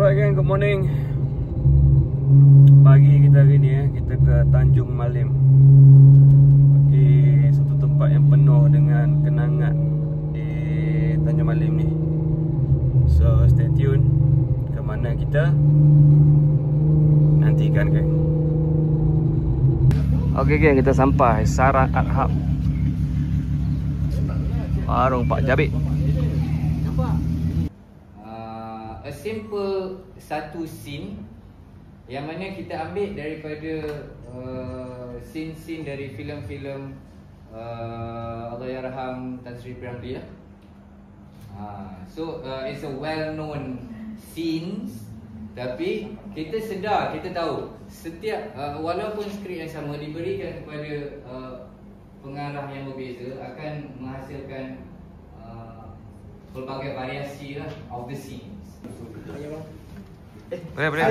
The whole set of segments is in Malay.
Alright gang, good morning. Pagi kita hari ni kita ke Tanjung Malim. Pergi satu tempat yang penuh dengan kenangan di Tanjung Malim ni. So stay tune. Ke mana kita? Nantikan gang. Okay gang, kita sampai Sarang Art Hub, warung Pak Jabik. A simple satu scene yang mana kita ambil daripada scene-scene dari filem-filem Allahyarham Tan Sri P. Ramlee. So it's a well-known scenes, tapi kita sedar, kita tahu setiap walaupun skrip yang sama diberikan kepada pengarah yang berbeza akan menghasilkan pelbagai variasi lah of the scenes. Boleh.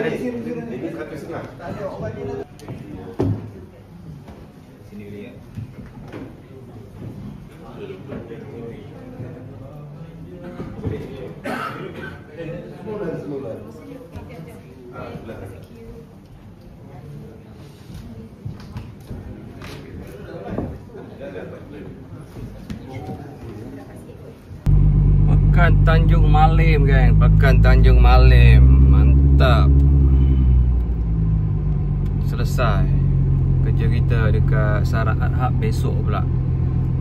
Sini boleh ya. Pekan Tanjung Malim gang, Pekan Tanjung Malim. Mantap. Selesai kerja kita dekat Sarang Art Hub. Besok pula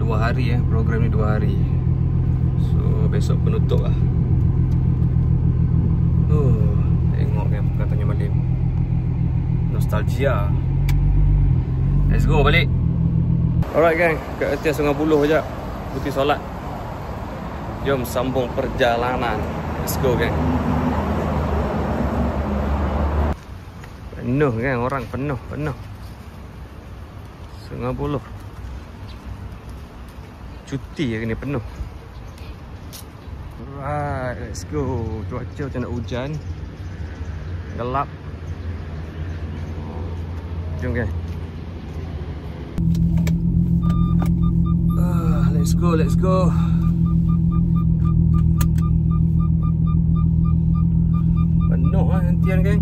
2 hari program ni 2 hari. So besok penutup lah. Tengok kan Pekan Tanjung Malim. Nostalgia. Let's go balik. Alright gang, kat atas Sungai Buloh je. Putih solat. Jom sambung perjalanan. Let's go gang. Penuh kan orang, penuh. Sungai Buloh cuti hari ni penuh. Alright, let's go. Cuaca macam nak hujan, gelap. Jom gang. Let's go. Penuh lah hentian gang.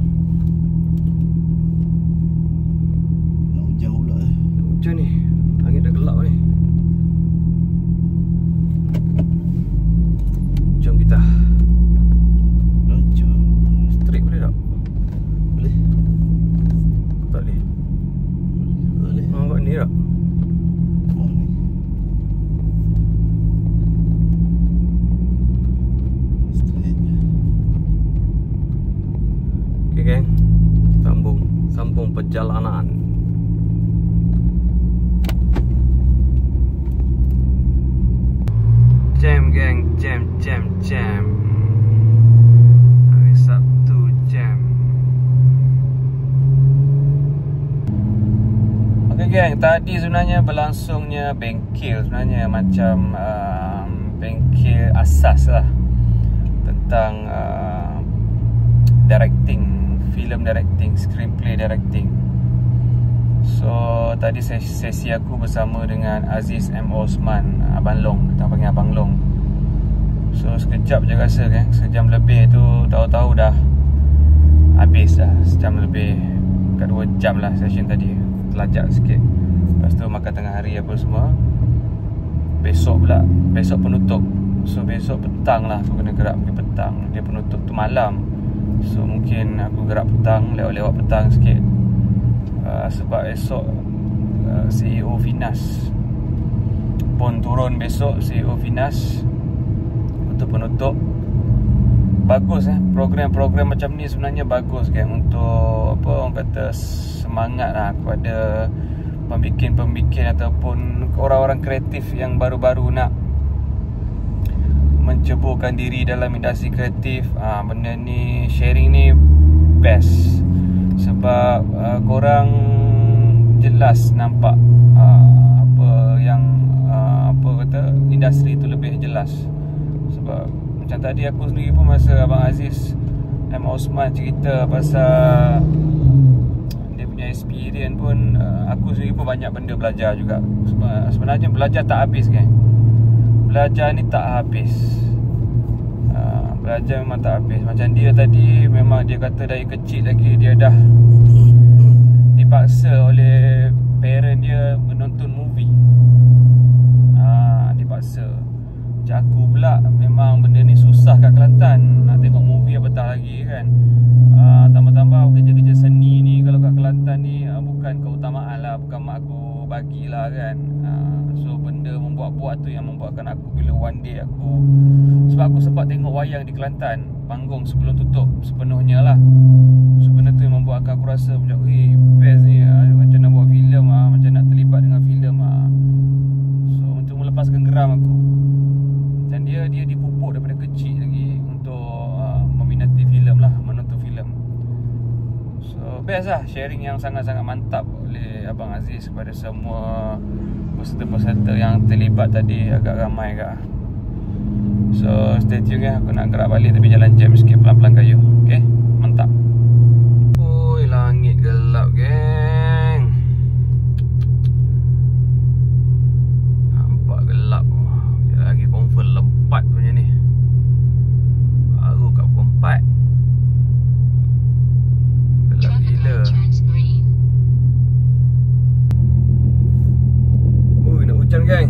Nak hujan pula Hujan ni, langit dah gelap ni. Jom kita Lancar. straight boleh tak? Boleh. Tak boleh. Boleh. Kat ni tak? Oh ni. Straight je. Okay gang, sambung perjalanan. Jam gang, jam. Hari Sabtu jam. Okay gang, tadi sebenarnya berlangsungnya bengkel, sebenarnya macam bengkel asas lah tentang directing, film directing, screenplay directing. So tadi sesi aku bersama dengan Aziz M. Osman, Abang Long, kita panggil Abang Long. So sekejap je rasa kan, sejam lebih tu tahu-tahu dah habis dah. Sejam lebih, kat 2 jam lah session tadi. Telajak sikit. Lepas tu makan tengah hari apa semua. Besok penutup. So besok petang lah aku kena gerak pergi petang. Dia penutup tu malam. So mungkin aku gerak petang, lewat petang sikit. Sebab esok CEO Finas pun turun besok. CEO Finas untuk penutup. Bagus program-program macam ni sebenarnya bagus kan, untuk apa orang kata semangat lah kepada pembikin ataupun orang-orang kreatif yang baru-baru nak menceburkan diri dalam industri kreatif. Benda ni, sharing ni best. Sebab korang jelas nampak apa yang industri tu lebih jelas. Sebab macam tadi aku sendiri pun masa Abang Aziz M. Osman cerita pasal dia punya experience pun, aku sendiri pun banyak benda belajar juga. Sebab sebenarnya belajar tak habis kan. Belajar ni tak habis. belajar memang tak habis. Macam dia tadi, memang dia kata dari kecil lagi dia dah dipaksa oleh parent dia menonton movie. Dipaksa. Macam aku pula, memang benda ni susah kat Kelantan. Nak tengok movie apatah lagi kan. Tambah-tambah kerja-kerja seni ni kalau kat Kelantan ni bukan keutamaan lah, bukan mak aku bagilah kan. So benda membuat-buat tu yang membuatkan aku bila one day aku, sebab aku sempat tengok wayang di Kelantan, panggung sebelum tutup sepenuhnya lah. So benda tu yang membuatkan aku rasa macam best ni, macam nak buat filem, macam nak terlibat dengan filem. So untuk melepaskan geram aku. Dan dia dipupuk daripada kecil lagi untuk meminati filem lah, menonton filem. So best lah, sharing yang sangat-sangat mantap oleh Abang Aziz kepada semua peserta-peserta yang terlibat tadi. Agak ramai agak. So stay tune ya, aku nak gerak balik tapi jalan jam sikit, pelan-pelan kayu. Okay, mantap. Oi, langit gelap geng. Nampak gelap. Dia lagi confirm lebat punya ni. Baru kat pukul 4. Gelap gila. Ui, nak hujan geng.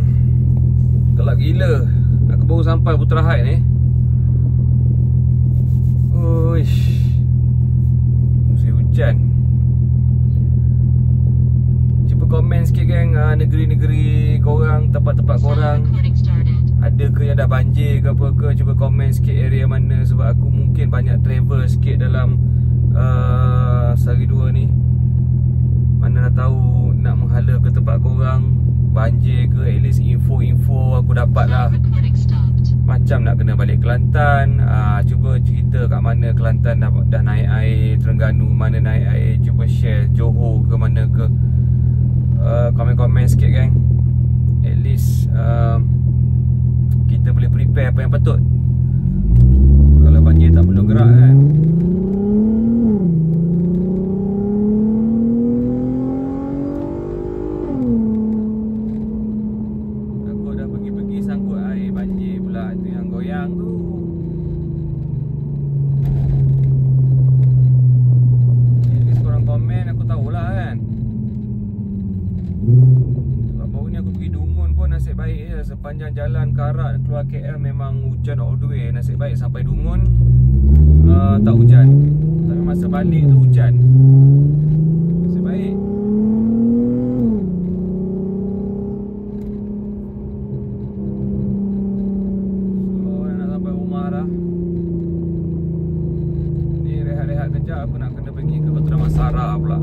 Gelap gila. Aku baru sampai Putra Heights ni. Uish, musim hujan. Cuba komen sikit geng, negeri-negeri korang, tempat-tempat korang ada ke yang dah banjir ke apa ke. Cuba komen sikit area mana, sebab aku mungkin banyak travel sikit dalam sehari dua ni. Mana dah tahu nak menghala ke tempat korang banjir ke, at least info-info aku dapat lah. Macam nak kena balik Kelantan, cuba cerita kat mana Kelantan dah naik air, Terengganu mana naik air, cuba share Johor ke mana ke. Komen-komen sikit geng. At least kita boleh prepare apa yang patut. Kalau banjir tak perlu gerak kan. Sepanjang jalan Karak keluar KL memang hujan all the way. Nasib baik sampai Dungun tak hujan. Tapi masa balik tu hujan. Nasib baik. So nak sampai rumah dah. Ni rehat-rehat kejap, aku nak kena pergi ke Kota Damansara pula.